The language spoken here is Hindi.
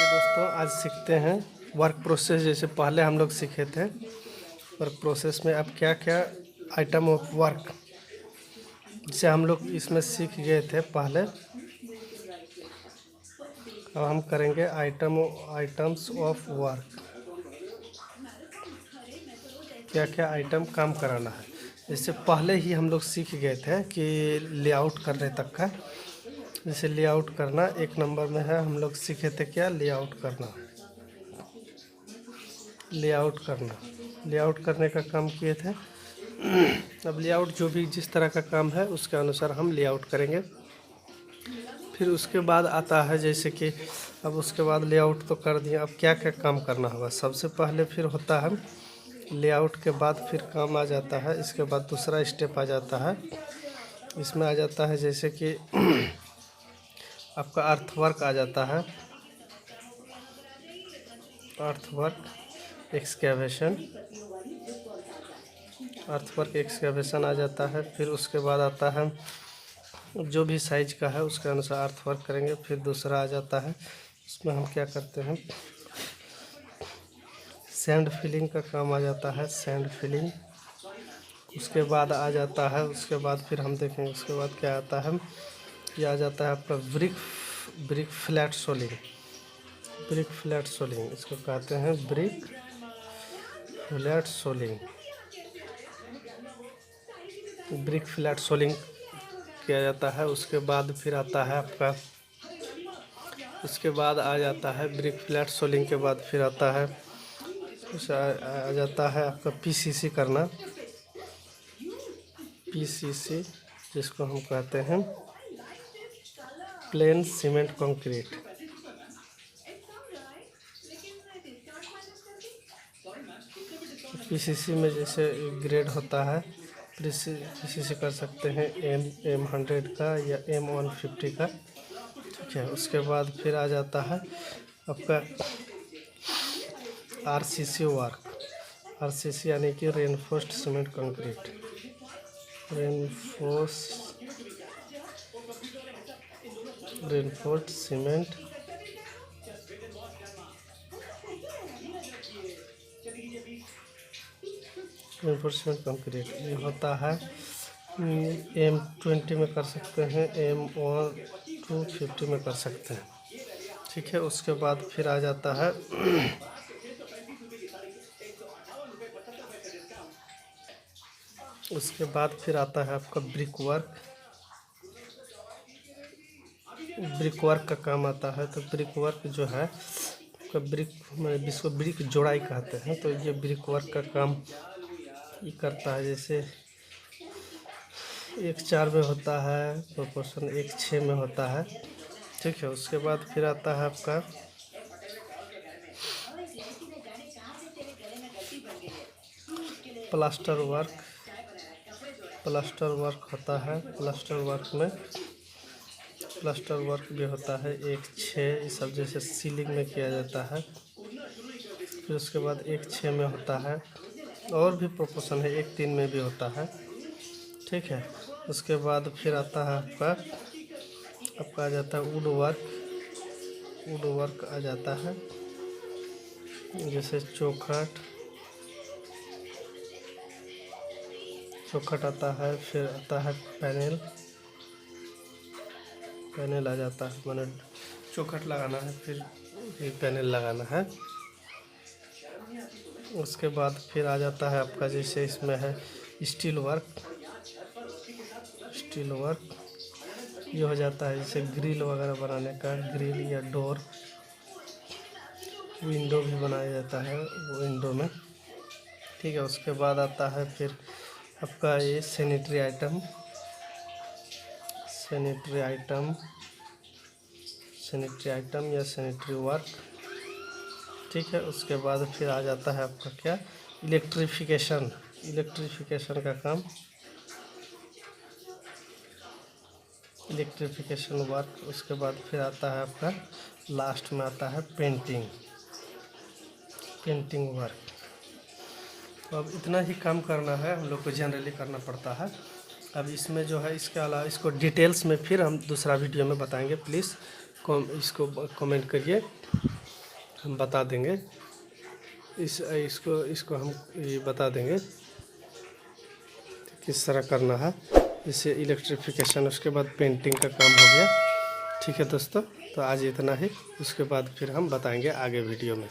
दोस्तों आज सीखते हैं वर्क प्रोसेस। जैसे पहले हम लोग सीखे थे वर्क प्रोसेस में, अब क्या क्या आइटम ऑफ वर्क जिसे हम लोग इसमें सीख गए थे पहले, अब हम करेंगे आइटम्स ऑफ वर्क। क्या क्या आइटम काम कराना है। जैसे पहले ही हम लोग सीख गए थे कि लेआउट करने तक का, जैसे लेआउट करना एक नंबर में है। हम लोग सीखे थे क्या, लेआउट करना। लेआउट करने का काम किए थे। अब लेआउट जो भी जिस तरह का काम है उसके अनुसार हम लेआउट करेंगे। फिर उसके बाद आता है जैसे कि अब उसके बाद लेआउट तो कर दिया, अब क्या क्या काम करना होगा। सबसे पहले फिर होता है लेआउट के बाद फिर काम आ जाता है, इसके बाद दूसरा स्टेप आ जाता है। इसमें आ जाता है जैसे कि आपका अर्थवर्क आ जाता है, अर्थवर्क एक्सकेवेशन आ जाता है। फिर उसके बाद आता है जो भी साइज का है उसके अनुसार अर्थवर्क करेंगे। फिर दूसरा आ जाता है, इसमें हम क्या करते हैं, सैंड फिलिंग का काम आ जाता है, सैंड फिलिंग। उसके बाद आ जाता है, उसके बाद फिर हम देखेंगे उसके बाद क्या आता है। ये आ जाता है आपका ब्रिक फ्लैट सोलिंग। इसको कहते हैं ब्रिक फ्लैट सोलिंग किया जाता है। उसके बाद फिर आता है आपका, उसके बाद आ जाता है ब्रिक फ्लैट सोलिंग के बाद फिर आता है आ जाता है आपका पीसीसी करना। पीसीसी जिसको हम कहते हैं प्लेन सीमेंट कंक्रीट। पीसीसी में जैसे ग्रेड होता है, पीसीसी कर सकते हैं M100 का या M150 का, ठीक है। उसके बाद फिर आ जाता है आपका आरसीसी वर्क। आरसीसी यानी कि reinforced cement concrete. Reinforced cement concrete ये होता है M20 में कर सकते हैं, M150 में कर सकते हैं, ठीक है। उसके बाद फिर आ जाता है उसके बाद फिर आता है आपका ब्रिक वर्क का काम आता है। तो ब्रिक वर्क जो है आपका जिसको ब्रिक जोड़ाई कहते हैं, तो ये ब्रिक वर्क का काम ये करता है। जैसे 1:4 में होता है प्रोपोर्शन, 1:6 में होता है, ठीक है। उसके बाद फिर आता है आपका प्लास्टर वर्क होता है। प्लास्टर वर्क भी होता है 1:6, ये सब जैसे सीलिंग में किया जाता है। फिर उसके बाद 1:6 में होता है, और भी प्रोपोर्शन है, 1:3 में भी होता है, ठीक है। उसके बाद फिर आता है आपका आ जाता है वुड वर्क आ जाता है। जैसे चौखट आता है। फिर आता है पैनल आ जाता है, मैंने चौखट लगाना है, फिर पैनल लगाना है। उसके बाद फिर आ जाता है आपका जैसे इसमें है स्टील वर्क ये हो जाता है। जैसे ग्रिल वगैरह बनाने का, ग्रिल या डोर, विंडो भी बनाया जाता है विंडो में, ठीक है। उसके बाद आता है फिर आपका ये सैनिटरी आइटम या सैनिटरी वर्क, ठीक है। उसके बाद फिर आ जाता है आपका क्या, इलेक्ट्रिफिकेशन का काम, इलेक्ट्रिफिकेशन वर्क। उसके बाद फिर आता है आपका लास्ट में आता है पेंटिंग वर्क। तो अब इतना ही काम करना है हम लोग को, जनरली करना पड़ता है। अब इसमें जो है इसके अलावा इसको डिटेल्स में फिर हम दूसरा वीडियो में बताएंगे। प्लीज़ इसको कमेंट करिए। हम बता देंगे। इसको हम ये बता देंगे किस तरह करना है। जैसे इलेक्ट्रिफिकेशन, उसके बाद पेंटिंग का काम हो गया। ठीक है दोस्तों, तो आज इतना ही, उसके बाद फिर हम बताएंगे आगे वीडियो में।